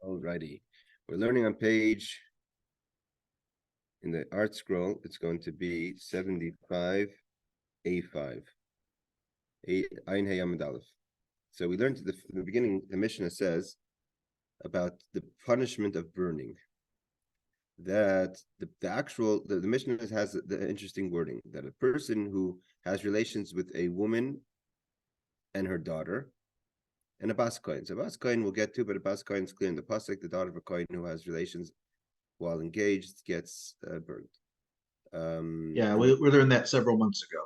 Alrighty. We're learning on page in the art scroll. It's going to be 75A5. Ayin Hey Amud Aleph. So we learned in the beginning, the Mishnah says about the punishment of burning. That the Mishnah has the interesting wording that a person who has relations with a woman and her daughter, and a bas kohen. So a bas kohen we'll get to, but a bas kohen is clear in the pasuk. The daughter of a kohen who has relations while engaged gets burned. Yeah, we learned that several months ago.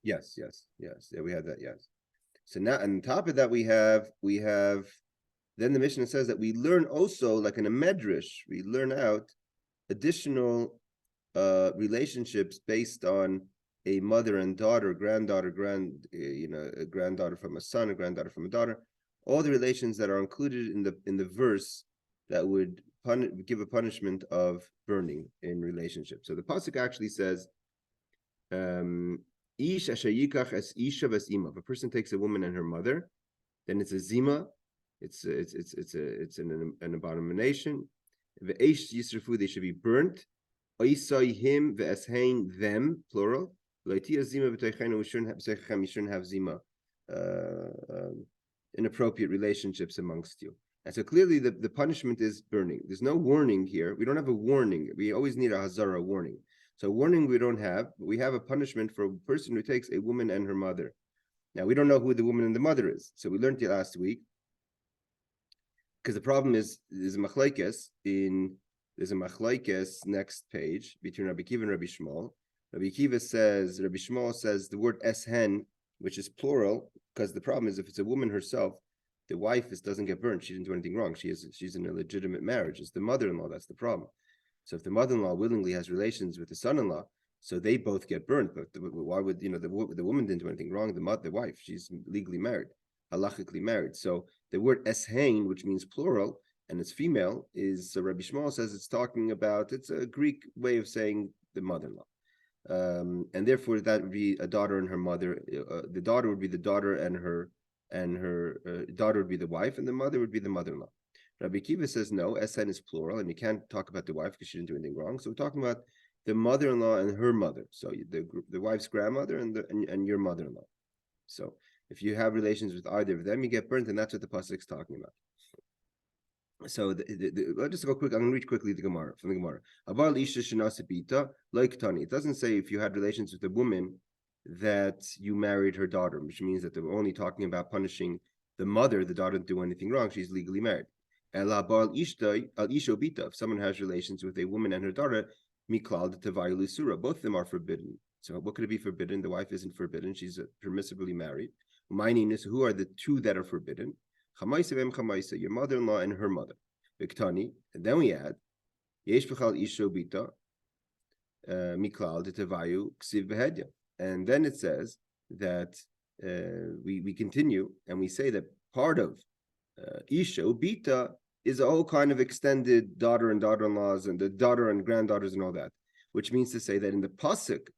Yes. Yeah, we had that. Yes. So now, on top of that, we have. Then the Mishnah says that we learn also, like in a medrash, we learn out additional relationships based on a mother and daughter, granddaughter, a granddaughter from a son, a granddaughter from a daughter. All the relations that are included in the verse that would give a punishment of burning in relationships. So the pasuk actually says, "Ish asher yikach es isha ves ima." If a person takes a woman and her mother, then it's a zima. It's an abomination. Ve'esh yisrafu, they should be burnt. Oisayhim ve'eshein, them, plural. Loitia zima v'toichenu, you shouldn't have zima, inappropriate relationships amongst you. And so clearly the punishment is burning. There's no warning here. We don't have a warning. We always need a hazara warning. So warning we don't have, but we have a punishment for a person who takes a woman and her mother. Now we don't know who the woman and the mother is. So we learned it last week. Because the problem is there's a machlokes next page between Rabbi Kiva and Rabbi Shmuel. Rabbi Shmuel says the word eshen, which is plural, because the problem is if it's a woman herself, the wife doesn't get burned. She didn't do anything wrong. She's in a legitimate marriage. It's the mother-in-law that's the problem. So if the mother-in-law willingly has relations with the son-in-law, so they both get burned. But why would the woman didn't do anything wrong? The wife, she's legally married, halachically married. So the word eshein, which means plural and it's female, is Rabbi Shmuel says it's a Greek way of saying the mother-in-law. And therefore that would be a daughter and her mother. The daughter would be the daughter and her daughter would be the wife, and the mother would be the mother-in-law. Rabbi Kiva says no, eshen is plural, and you can't talk about the wife because she didn't do anything wrong. So we're talking about the mother-in-law and her mother. So the wife's grandmother and your mother-in-law. So if you have relations with either of them, you get burnt, and that's what the pasuk is talking about. So let's just go quick. I'm going to read quickly from the Gemara. It doesn't say if you had relations with a woman that you married her daughter, which means that they're only talking about punishing the mother. The daughter didn't do anything wrong; she's legally married. If someone has relations with a woman and her daughter, both of them are forbidden. So what could it be forbidden? The wife isn't forbidden; she's permissibly married. Who are the two that are forbidden? Your mother-in-law and her mother. And then we add and then it says that we continue and we say that part of Isha Ubita is a whole kind of extended daughter and daughter-in-laws and the daughter and granddaughters and all that, which means to say that in the pasuk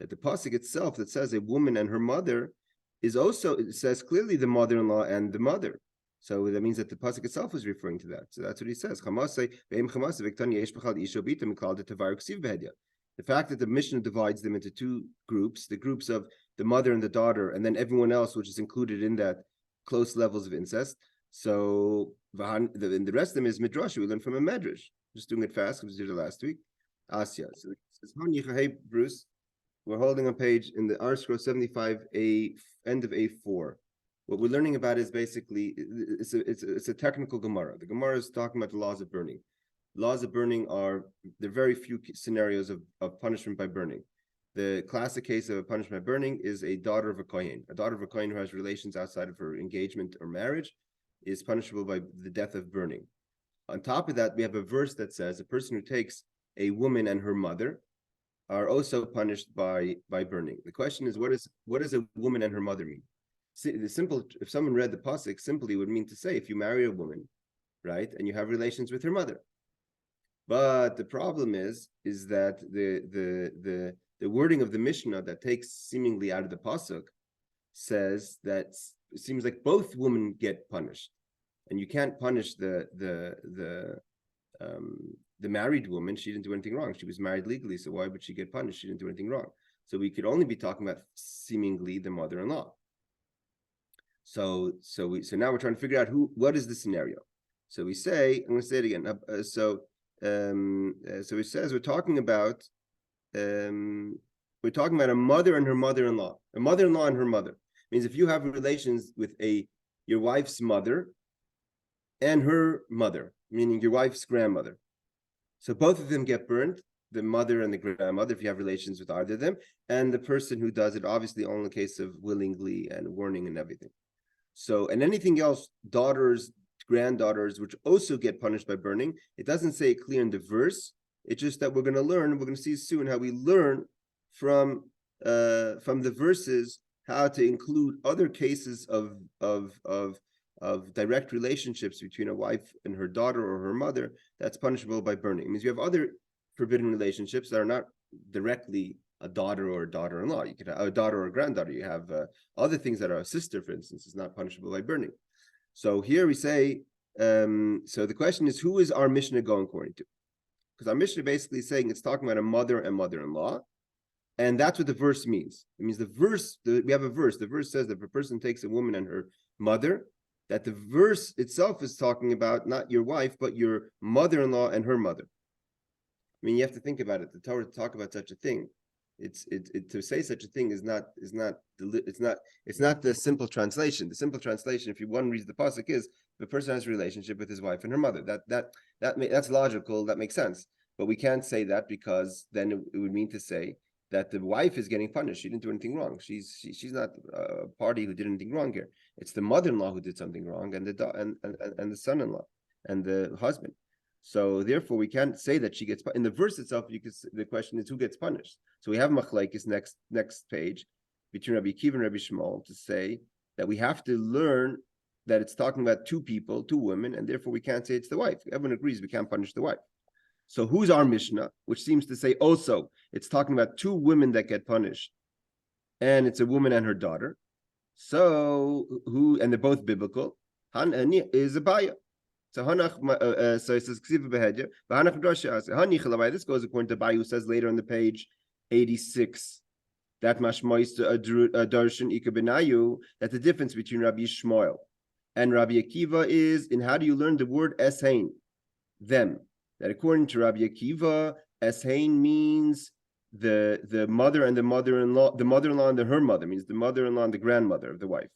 itself that says a woman and her mother is also, it says clearly the mother-in-law and the mother. So that means that the pasuk itself is referring to that. So that's what he says. The fact that the Mishnah divides them into two groups, the groups of the mother and the daughter, and then everyone else, which is included in that close levels of incest. So the rest of them is midrash. We learned from a medrash. Just doing it fast because we did it last week. Asya. So it says, hey, Bruce, we're holding a page in the R scroll 75A, end of A4. What we're learning about is basically it's a technical Gemara. The Gemara is talking about the laws of burning. Laws of burning there are very few scenarios of punishment by burning. The classic case of a punishment by burning is a daughter of a kohen. A daughter of a kohen who has relations outside of her engagement or marriage is punishable by the death of burning. On top of that, we have a verse that says a person who takes a woman and her mother are also punished by burning. The question is, what does a woman and her mother mean? If someone read the pasuk, simply would mean to say if you marry a woman, right, and you have relations with her mother. But the problem is that the wording of the Mishnah that takes seemingly out of the pasuk says that it seems like both women get punished. and you can't punish the married woman. She didn't do anything wrong. She was married legally, so why would she get punished? She didn't do anything wrong. So we could only be talking about seemingly the mother-in-law. So now we're trying to figure out what is the scenario. So we say, I'm going to say it again. So it says we're talking about a mother and her mother-in-law. A mother-in-law and her mother means if you have relations with your wife's mother and her mother, meaning your wife's grandmother. So both of them get burnt, the mother and the grandmother, if you have relations with either of them, and the person who does it, obviously only in the case of willingly and warning and everything. So, and anything else, daughters, granddaughters, which also get punished by burning, it doesn't say it clear in the verse. It's just that we're going to see soon how we learn from the verses how to include other cases of direct relationships between a wife and her daughter or her mother that's punishable by burning. It means you have other forbidden relationships that are not directly a daughter or a daughter-in-law. You could have a daughter or a granddaughter. You have other things that are a sister, for instance, is not punishable by burning. So here we say, so the question is, who is our Mishnah going according to? Because our Mishnah basically is saying it's talking about a mother and mother-in-law, and that's what the verse means. It means we have a verse. The verse says that if a person takes a woman and her mother, that the verse itself is talking about not your wife, but your mother-in-law and her mother. I mean, you have to think about it. The Torah to talk about such a thing, to say such a thing is not the simple translation. The simple translation, if one reads the pasuk, is the person has a relationship with his wife and her mother. That's logical. That makes sense. But we can't say that, because then it would mean to say that the wife is getting punished. She didn't do anything wrong. She's not a party who did anything wrong here. It's the mother-in-law who did something wrong, and the son-in-law and the husband. So therefore, we can't say that she gets in the verse itself. The question is who gets punished. So we have machlekes next page between Rabbi Akiva and Rabbi Shmuel to say that we have to learn that it's talking about two people, two women, and therefore we can't say it's the wife. Everyone agrees we can't punish the wife. So who's our Mishnah, which seems to say also it's talking about two women that get punished, and it's a woman and her daughter. So and they're both biblical. Is Abaya. So it says this goes according to Bayu, says later on the page 86 that mashmois darshan ikabenayu, that the difference between Rabbi Shmuel and Rabbi Akiva is in how do you learn the word eshain, them. That according to Rabbi Akiva, eshain means the mother and the mother-in-law, the mother-in-law and her mother, means the mother-in-law and the grandmother of the wife.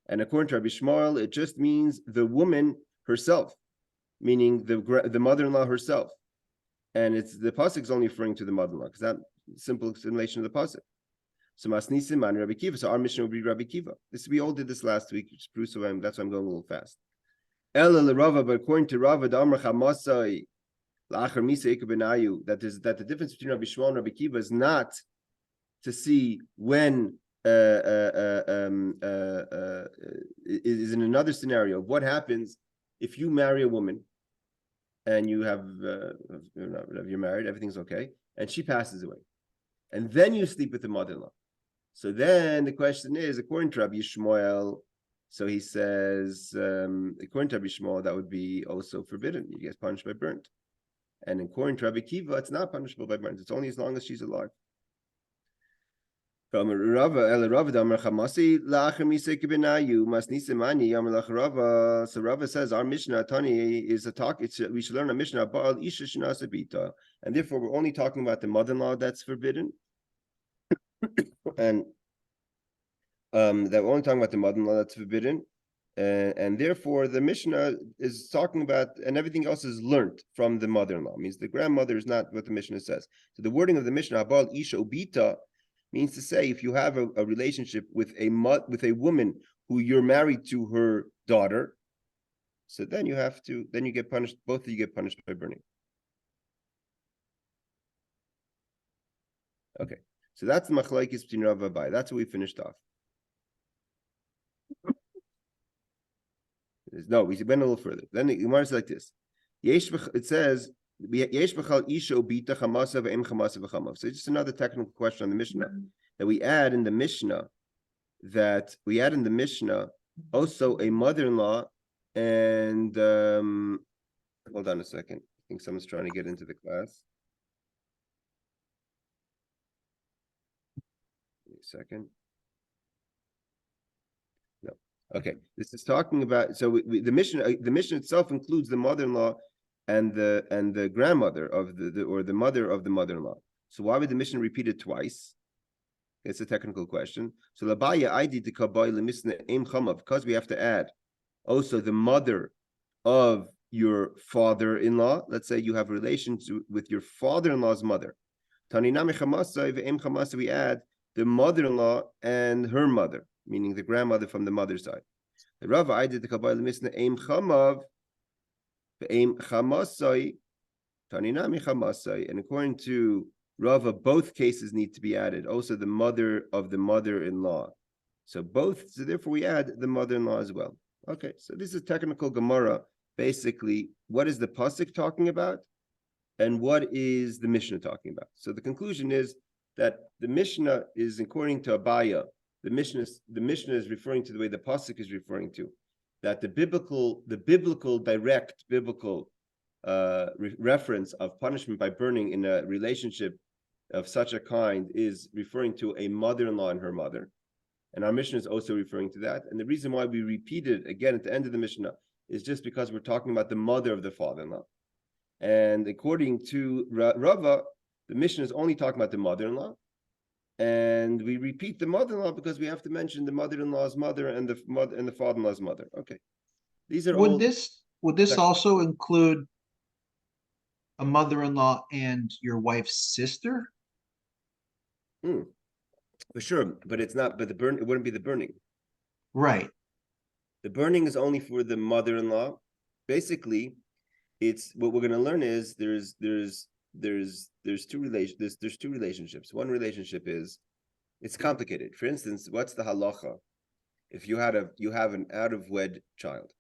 And according to Rabbi Shmuel, it just means the woman herself, meaning the mother-in-law herself. And the pasuk is only referring to the mother-in-law, because that simple explanation of the pasuk. So Masnisim and Rabbi Kiva. So our Mishnah would be Rabbi Kiva. We all did this last week, which proves that's why I'm going a little fast. Ela Rava, but according to Rava, the Amr Chamasai La'achar Misa Ikabenayu, that the difference between Rabbi Shmuel and Rabbi Kiva is not to see when is in another scenario of what happens if you marry a woman and you're married, everything's okay, and she passes away, and then you sleep with the mother-in-law. So then the question is, according to Rabbi Shmuel, so he says, according to Rabbi Shmuel, that would be also forbidden. You get punished by burnt. And according to Rabbi Kiva, it's not punishable by burnt. It's only as long as she's alive. So Rava says our Mishnah Tani is a talk. We should learn a Mishnah about Isha Shinasa Bita, and therefore we're only talking about the mother-in-law that's forbidden, and that we're only talking about the mother-in-law that's forbidden, and therefore the Mishnah is talking about, and everything else is learnt from the mother-in-law. It means the grandmother is not what the Mishnah says. So the wording of the Mishnah about Isha Ubita means to say if you have a relationship with a woman who you're married to her daughter, so then you get punished. Both of you get punished by burning. Okay, so that's the machlokes between Rav and Abai. That's what we finished off. No, we went a little further. Then the Gemara is like this. It says, so it's just another technical question on the Mishnah that we add in the Mishnah, also a mother-in-law And hold on a second. I think someone's trying to get into the class. Wait a second. No. Okay. This is talking about, so the mission itself includes the mother-in-law and the grandmother of the mother of the mother-in-law. So why would the mission repeat it twice? It's a technical question. So labaya ID to kabay lemisna aim chamav, because we have to add also the mother of your father-in-law. Let's say you have relations with your father-in-law's mother. Taninami chamasa ve'em chamasa, we add the mother-in-law and her mother, meaning the grandmother from the mother's side. The Rava I did the kabbalah misna aim chamav ve'em chamasai taninami chamasai, and according to Rava, both cases need to be added. Also, the mother of the mother-in-law. So both. So therefore, we add the mother-in-law as well. Okay. So this is technical Gemara. Basically, what is the pasuk talking about, and what is the Mishnah talking about? So the conclusion is that the Mishnah is, according to Abaya, the Mishnah is referring to the way the pasuk is referring to, that the biblical direct biblical reference of punishment by burning in a relationship of such a kind is referring to a mother-in-law and her mother. And our Mishnah is also referring to that. And the reason why we repeat it again at the end of the Mishnah is just because we're talking about the mother of the father-in-law. And according to Rava, the Mishnah is only talking about the mother-in-law. And we repeat the mother-in-law because we have to mention the mother-in-law's mother and the father-in-law's mother. Okay. These are would this also include a mother-in-law and your wife's sister? For sure, but it's not. But it wouldn't be the burning. Right. The burning is only for the mother-in-law. Basically, it's what we're going to learn is there's two relationships. One relationship is, it's complicated. For instance, what's the halacha if you have an out of wed child?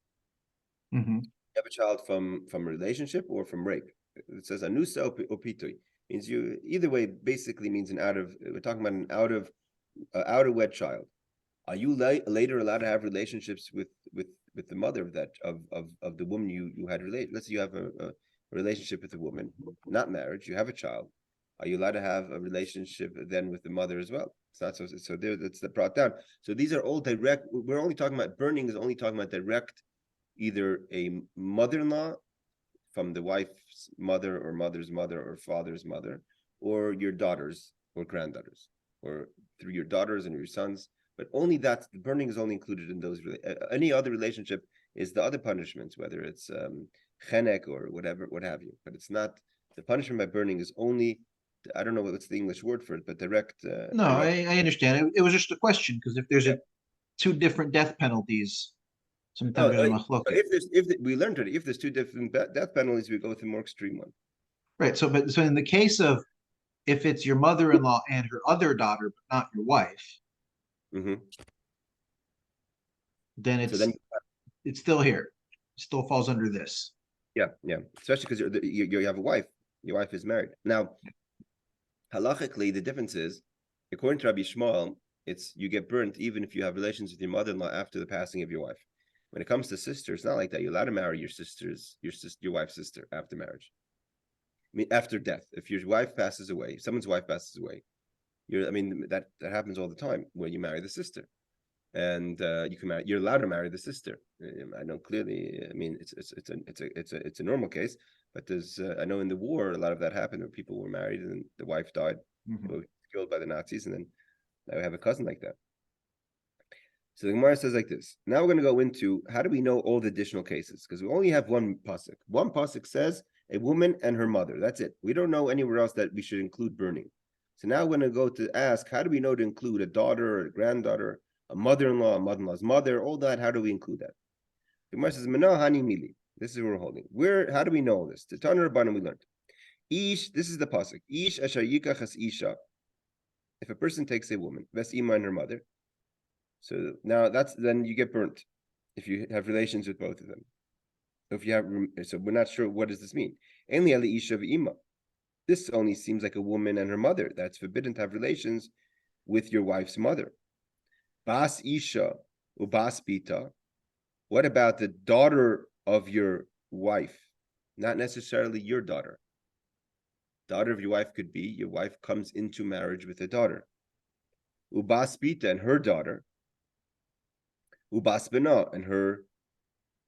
Mm-hmm. You have a child from a relationship or from rape. It says anusa opitui, means you either way. Basically means we're talking about an out of wed child. Are you later allowed to have relationships with the mother of the woman you had related? Let's say you have a relationship with a woman, not marriage. You have a child. Are you allowed to have a relationship then with the mother as well? It's not so there. That's brought down. So these are all direct. We're only talking about burning is only talking about direct, either a mother-in-law from the wife's mother or mother's mother or father's mother, or your daughters or granddaughters, or through your daughters and your sons. But only that, the burning is only included in those. Any other relationship is the other punishments, whether it's chenek or whatever, what have you. But it's not, the punishment by burning is only, I don't know what's the English word for it, but direct. No, I understand. It was just a question, because if there's two different death penalties, sometimes there's a machloket. We learned already, if there's two different death penalties, we go with the more extreme one. Right. So in the case of, if it's your mother-in-law and her other daughter, but not your wife, then it's still here. It still falls under this. Yeah. Especially because you have a wife. Your wife is married. Now, halachically, the difference is, according to Rabbi Shmuel, it's you get burnt even if you have relations with your mother-in-law after the passing of your wife. When it comes to sister, it's not like that. You're allowed to marry your wife's sister after marriage. I mean, after death. If your wife passes away, someone's wife passes away, that happens all the time when you marry the sister, and you're allowed to marry the sister. I know clearly. I mean, it's a normal case, but there's I know in the war a lot of that happened where people were married and the wife died, killed by the Nazis, and then I have a cousin like that. So the Gemara says like this. Now we're going to go into how do we know all the additional cases, because we only have one pasuk. One pasuk says a woman and her mother. That's it. We don't know anywhere else that we should include burning. So now we're going to go to ask, how do we know to include a daughter or a granddaughter, a mother-in-law, a mother-in-law's mother, all that? How do we include that? The Gemara says, "Mana hani mili." This is what we're holding. How do we know all this? To Tana Rabbanan we learned. Ish, this is the pasuk. Ish asher yikach isha. If a person takes a woman, ves ima and her mother, so now then you get burnt if you have relations with both of them. So we're not sure, what does this mean? Only ali isha v'ima. This only seems like a woman and her mother. That's forbidden to have relations with your wife's mother. Bas isha ubas bita. What about the daughter of your wife? Not necessarily your daughter. Daughter of your wife could be your wife comes into marriage with a daughter. Ubas Bita and her daughter. Ubas Bena and her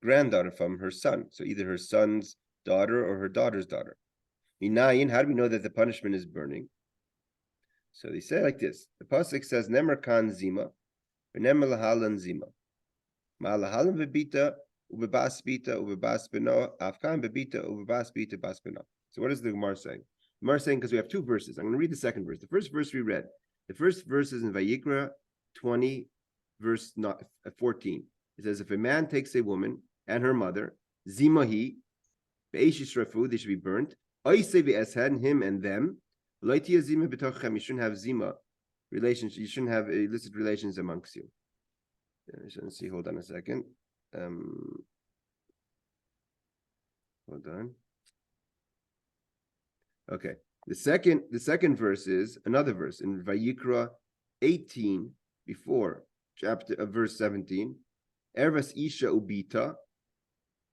granddaughter from her son. So either her son's daughter or her daughter's daughter. Minayin, how do we know that the punishment is burning? So they say like this. The pasuk says, Nemer kan zima, v'nemer lahalan zima. Ma'alahalan v'bita, u'bebas bita, u'bebas bena, afkan v'bita, u'bebas bita, bas bena. So what is the Gemara saying? The Gemara is saying, because we have two verses. I'm going to read the second verse. The first verse we read. The first verse is in Vayikra 20, verse 14. It says, if a man takes a woman and her mother, zimahi, be'eshish rafu, they should be burnt. Oise v'eshen, him and them. Loitia zima b'tochem, you shouldn't have zima relations. You shouldn't have illicit relations amongst you. I shouldn't see. Hold on a second. Hold on. Okay. The second verse is another verse in Vayikra 18 before chapter verse 17. Ervas isha ubita.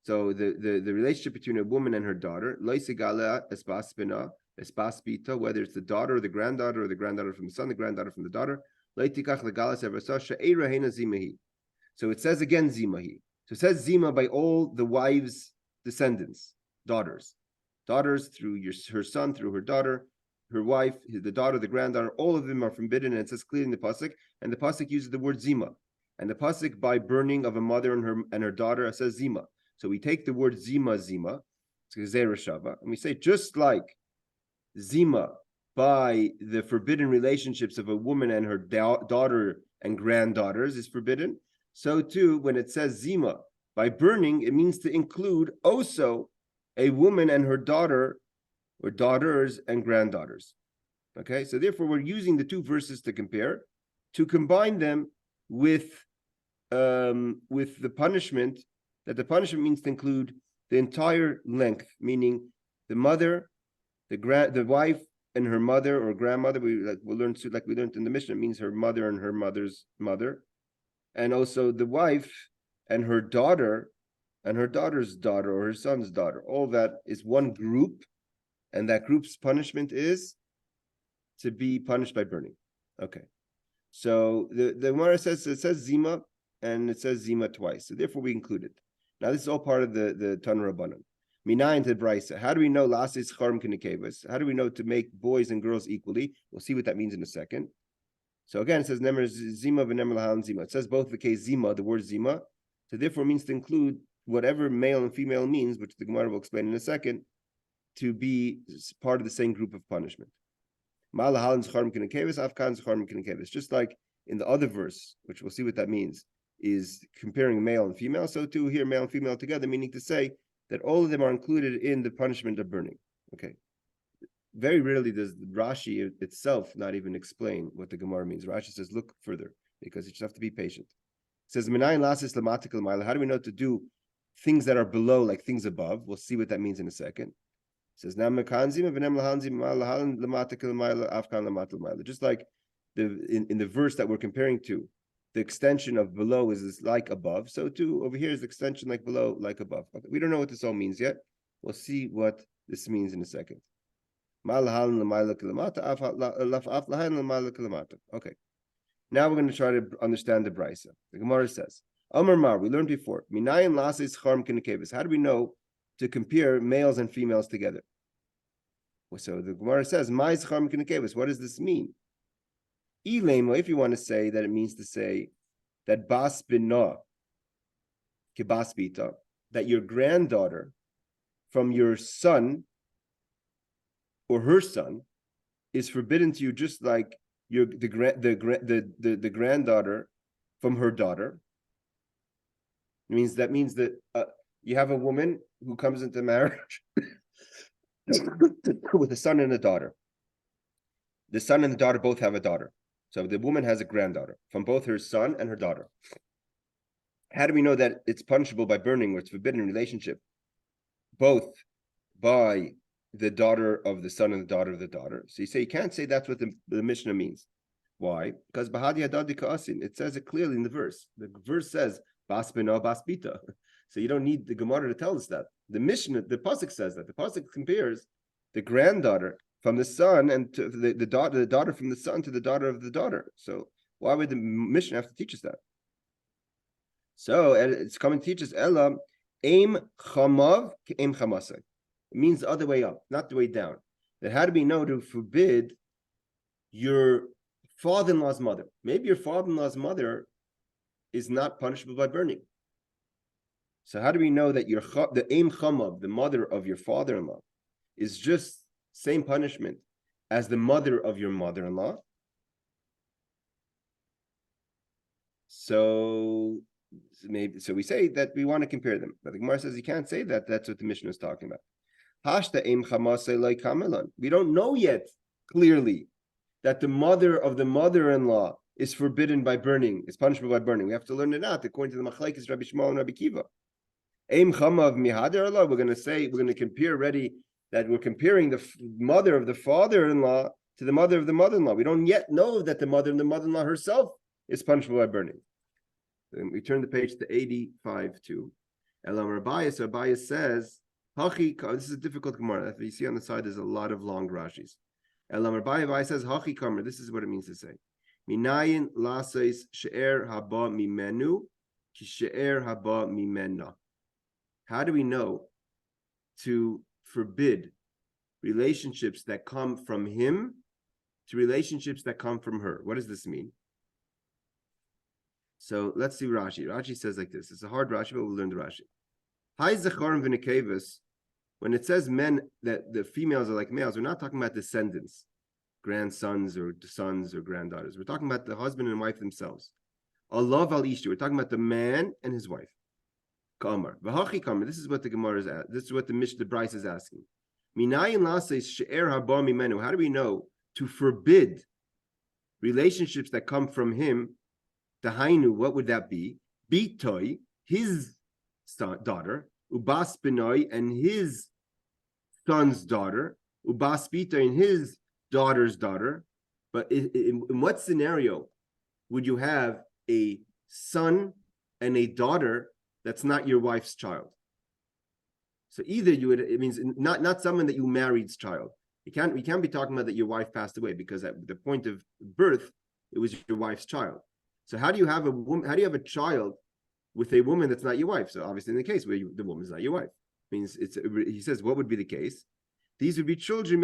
So the relationship between a woman and her daughter, loisigala espaspina, espaspita, whether it's the daughter or the granddaughter from the son, the granddaughter from the daughter, loitikach legalas ervasa she'era hena zimahi. So it says again zimahi. So it says zima by all the wives' descendants, daughters through her son, through her daughter, her wife, the daughter, the granddaughter, all of them are forbidden, and it says clearly in the pasuk. And the pasuk uses the word zima, and the pasuk by burning of a mother and her daughter, it says zima. So we take the word zima, it's gezerah shava, and we say just like zima by the forbidden relationships of a woman and her daughter and granddaughters is forbidden. So too, when it says zima by burning, it means to include also a woman and her daughter, or daughters and granddaughters. Okay, so therefore we're using the two verses to compare, to combine them with the punishment. That the punishment means to include the entire length, meaning the mother, the wife, and her mother or grandmother. We learned in the Mishnah, it means her mother and her mother's mother, and also the wife and her daughter and her daughter's daughter or her son's daughter. All that is one group, and that group's punishment is to be punished by burning. Okay, so the Gemara says it says zima and it says zima twice, so therefore we include it. Now this is all part of the Tanu Rabbanan. Minayin to Brisa. How do we know lasis charm kinikevus? How do we know to make boys and girls equally? We'll see what that means in a second. So again, it says nemer zima v'nemer lahalan zima. It says both the case zima, the word zima, so therefore it means to include whatever male and female means, which the Gemara will explain in a second, to be part of the same group of punishment. Just like in the other verse, which we'll see what that means, is comparing male and female, so too here male and female together, meaning to say that all of them are included in the punishment of burning. Okay. Very rarely does Rashi itself not even explain what the Gemara means. Rashi says, look further, because you just have to be patient. It says, how do we know to do things that are below, like things above? We'll see what that means in a second. It says, just like in the verse that we're comparing to, the extension of below is like above, so too over here is the extension like below, like above. Okay. We don't know what this all means yet. We'll see what this means in a second. Okay. Now we're going to try to understand the Brisa. The Gemara says, Amar Mar, we learned before, how do we know to compare males and females together? So the Gemara says, what does this mean? If you want to say that, it means to say that bas bina, kibas bita, that your granddaughter from your son or her son is forbidden to you, just like the granddaughter from her daughter. That means that you have a woman who comes into marriage with a son and a daughter. The son and the daughter both have a daughter. So the woman has a granddaughter from both her son and her daughter. How do we know that it's punishable by burning, or it's forbidden relationship, both by the daughter of the son and the daughter of the daughter? So you say you can't say that's what the Mishnah means. Why? Because Bahadi Hadadi Ka'asin, it says it clearly in the verse. The verse says, Bas beno, bas bita. So you don't need the Gemara to tell us that. The Mishnah, the pasuk says that. The pasuk compares the granddaughter from the son and to the daughter from the son to the daughter of the daughter. So why would the Mishnah have to teach us that? So it's coming to teach us Ella aim chamav aim chamasai. It means the other way up, not the way down. That how do we know to forbid your father-in-law's mother? Maybe your father-in-law's mother is not punishable by burning. So how do we know that the aim chamav, the mother of your father-in-law, is just same punishment as the mother of your mother-in-law? So we say that we want to compare them, but the Gemara says you can't say that. That's what the Mishnah is talking about. Hashta aim chamasei loy kamelan. We don't know yet clearly that the mother of the mother-in-law is forbidden by burning, is punishable by burning. We have to learn it out according to the Machlekes Rabbi Shmuel and Rabbi Kiva. Aim chamav mihader Allah. We're going to compare already that we're comparing the mother of the father-in-law to the mother of the mother-in-law. We don't yet know that the mother of the mother-in-law herself is punishable by burning. Then we turn the page to 85 too. Elam Rabbiya, so Rabbiya says, Hachi, this is a difficult Gemara. You see on the side, there's a lot of long Rashis. Elam Rabbiya says, Hachi Kamer, this is what it means to say. Minayin laseis she'er haba mimenu, ki she'er haba mimenna. How do we know to forbid relationships that come from him to relationships that come from her? What does this mean? So let's see Rashi. Rashi says like this. It's a hard Rashi, but we'll learn the Rashi. Hai zecharim v'nekevus. When it says men, that the females are like males, we're not talking about descendants, grandsons or sons or granddaughters. We're talking about the husband and wife themselves. Allah al ishtu. We're talking about the man and his wife. Kamar. V'hachi kamar. This is what the Gemara is at. This is what the Bryce is asking. Minayin laseis she'er haba mimenu. How do we know to forbid relationships that come from him? The Hainu, what would that be? Bitoi, his daughter, Ubas Benoi, and his son's daughter, Ubas Bitoi, and his daughter's daughter. But in what scenario would you have a son and a daughter that's not your wife's child? So either you would, it means not someone that you married's child. We can't be talking about that your wife passed away, because at the point of birth, it was your wife's child. So how do you have a woman? How do you have a child with a woman that's not your wife? So obviously, in the case where the woman is not your wife, means he says, what would be the case? These would be children.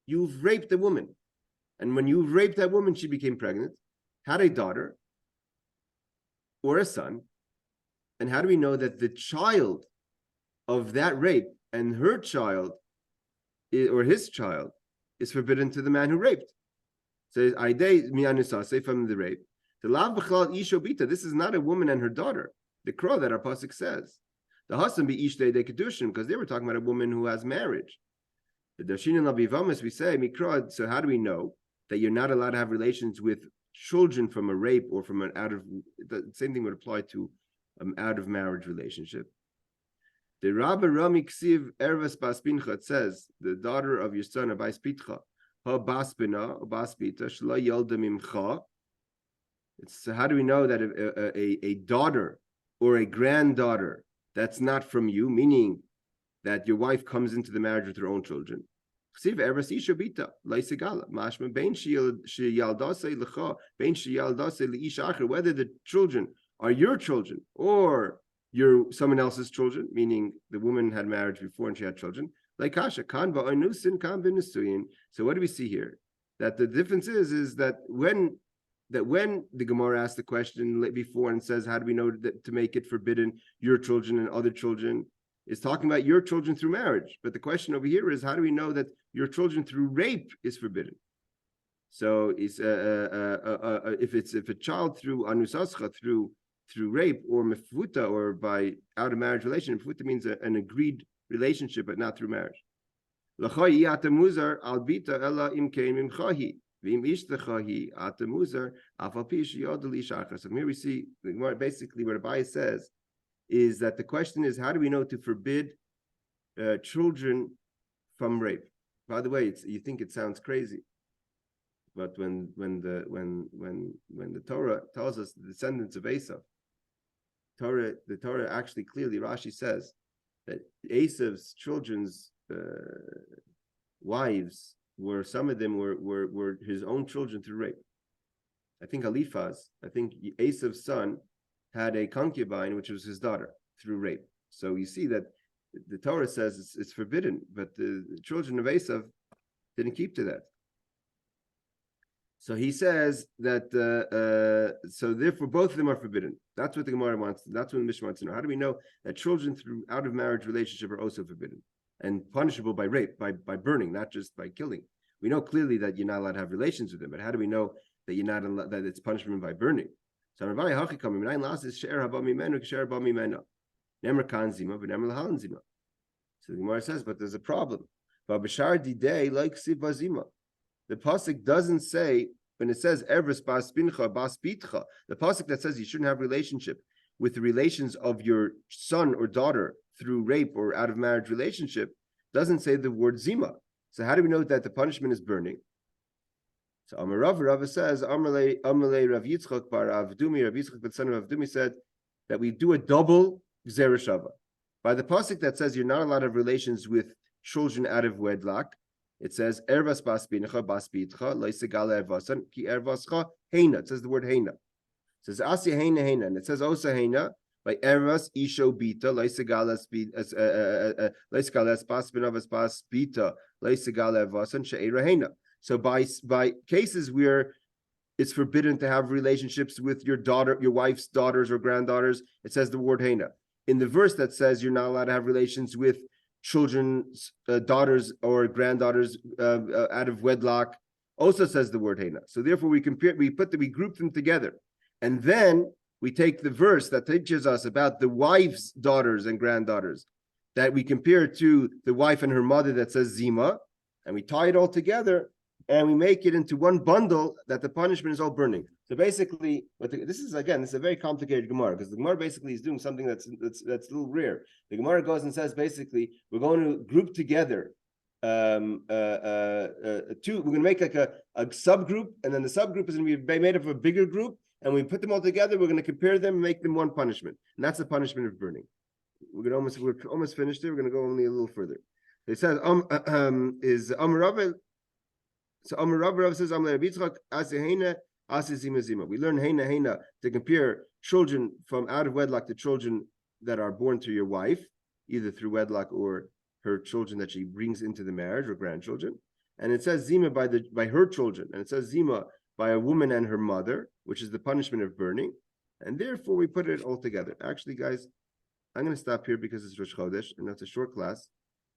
You've raped a woman, and when you raped that woman, she became pregnant, had a daughter or a son. And how do we know that the child of that rape and her child or his child is forbidden to the man who raped? So Aidei mianusase, from the rape. The lav b'chlal isho bita. This is not a woman and her daughter. The crow that our pasuk says. The hasan be ishtei de kedushim, because they were talking about a woman who has marriage. The dashin and labivamis, we say mikra. So how do we know that you're not allowed to have relations with children from a rape or from an out of? The same thing would apply to out of marriage relationship. The Rabbi Rami Ksiv Ervas Bas Pincha says, the daughter of your son Abais Pitcha, Ha Bas Bina, Bas Pita, Shla Yalda Mimcha. So how do we know that a daughter or a granddaughter that's not from you, meaning that your wife comes into the marriage with her own children? Whether the children are your children or someone else's children, meaning the woman had marriage before and she had children. Like Kasha, kan ba'anusin, kan b'nisuyin. So what do we see here? That the difference is that when the Gemara asked the question before and says, how do we know that to make it forbidden your children and other children, is talking about your children through marriage. But the question over here is, how do we know that your children through rape is forbidden? So it's if a child through anusascha, through rape, or mefuta, or by out of marriage relation, mefuta means an agreed relationship, but not through marriage. So here we see basically what Abai says is that the question is, how do we know to forbid children from rape? By the way, you think it sounds crazy, but when the Torah tells us the descendants of Esau the Torah actually clearly, Rashi says that Esav's children's wives were, some of them were his own children through rape. I think Esav's son had a concubine, which was his daughter, through rape. So you see that the Torah says it's forbidden, but the children of Esav didn't keep to that. So he says that, so therefore both of them are forbidden. That's what the Gemara wants. That's what the Mishnah wants to know. How do we know that children through out of marriage relationship are also forbidden and punishable by rape, by burning, not just by killing? We know clearly that you're not allowed to have relations with them, but how do we know that you're not allowed, that it's punishment by burning? So so the Gemara says, but there's a problem. The pasuk doesn't say, when it says Ervas Bas Bincha Bas Bitcha, the pasuk that says you shouldn't have relationship with the relations of your son or daughter through rape or out of marriage relationship, doesn't say the word Zima. So how do we know that the punishment is burning? So Amar Rava says, Amalei Rav Yitzchak bar Avdumi, Rav Yitzchak ben son of Avdumi said that we do a double Gzera Shava. By the pasuk that says you're not allowed to have relations with children out of wedlock, it says Ervas Bas Bincha Bas Bitcha Loisegala Ervasan Ki Ervascha Heina. It says the word Heina. It says Asya Heina Heina, and it says Osa Heina by Ervas Isho Bita Loisegala Bas Binavas Bas Bita Loisegala Ervasan She'era Heina. So by cases where it's forbidden to have relationships with your daughter, your wife's daughters or granddaughters, it says the word Heina. In the verse that says you're not allowed to have relations with children's daughters or granddaughters out of wedlock, also says the word Heina. So therefore we group them together. And then we take the verse that teaches us about the wife's daughters and granddaughters that we compare to the wife and her mother that says Zima, and we tie it all together and we make it into one bundle that the punishment is all burning. So basically, this is a very complicated Gemara, because the Gemara basically is doing something that's a little rare. The Gemara goes and says, basically, we're going to group together we're going to make like a subgroup, and then the subgroup is going to be made up of a bigger group, and we put them all together, we're going to compare them and make them one punishment. And that's the punishment of burning. We're almost finished there. We're going to go only a little further. It says, so Amar Rav says, Amar Rabbi Yitzchak, Ase Heina, Ase Zima Zima. We learn Heina Heina to compare children from out of wedlock to children that are born to your wife, either through wedlock or her children that she brings into the marriage or grandchildren. And it says Zima by her children, and it says Zima by a woman and her mother, which is the punishment of burning. And therefore we put it all together. Actually, guys, I'm going to stop here because it's Rosh Chodesh, and that's a short class.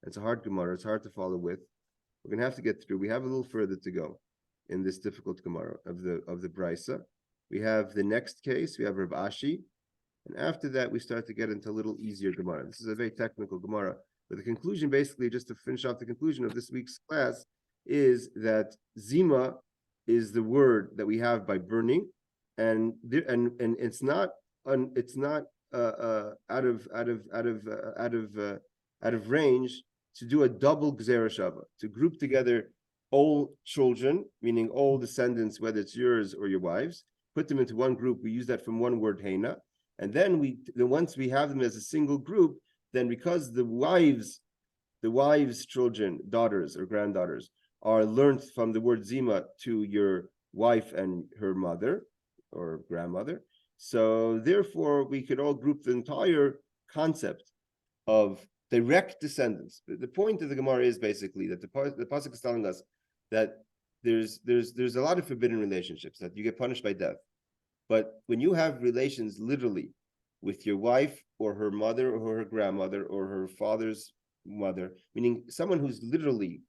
It's a hard Gemara. It's hard to follow with. We're going to have to get through. We have a little further to go in this difficult Gemara of the Brisa. We have the next case. We have Rav Ashi, and after that we start to get into a little easier Gemara. This is a very technical Gemara, but the conclusion, basically, just to finish off the conclusion of this week's class, is that Zima is the word that we have by burning, and it's not out of range to do a double Gzera Shava, to group together all children, meaning all descendants, whether it's yours or your wife's, put them into one group. We use that from one word, Heina. And then once we have them as a single group, then because the wives' children, daughters or granddaughters, are learned from the word Zima to your wife and her mother or grandmother, so therefore we could all group the entire concept of direct descendants. The point of the Gemara is basically that the pasuk is telling us that there's a lot of forbidden relationships that you get punished by death. But when you have relations literally with your wife or her mother or her grandmother or her father's mother, meaning someone who's literally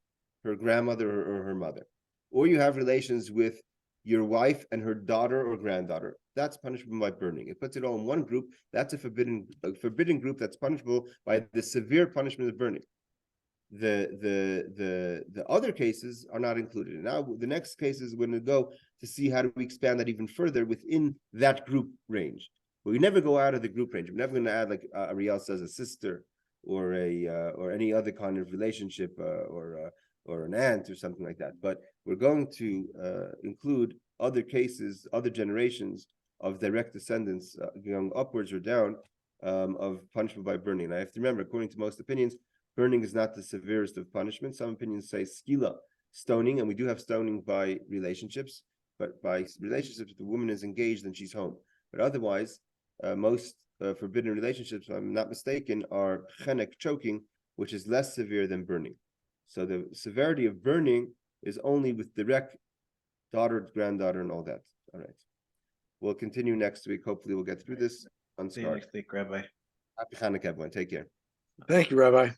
her grandmother or her mother, or you have relations with your wife and her daughter or granddaughter, that's punishable by burning. It puts it all in one group. That's a forbidden group that's punishable by the severe punishment of burning. The other cases are not included. And now the next case is we're going to go to see how do we expand that even further within that group range. But we never go out of the group range. We're never going to add, like Ariel says, a sister or any other kind of relationship or an aunt or something like that. But we're going to include other cases, other generations of direct descendants going upwards or down of punishment by burning. And I have to remember, according to most opinions, burning is not the severest of punishments. Some opinions say skila, stoning, and we do have stoning by relationships, but by relationships, if the woman is engaged, then she's home. But otherwise, most forbidden relationships, if I'm not mistaken, are chenek, choking, which is less severe than burning. So the severity of burning is only with direct daughter, granddaughter, and all that. All right. We'll continue next week. Hopefully we'll get through this See you unscarred. next week, Rabbi. Happy Hanukkah, everyone. Take care. Thank you, Rabbi.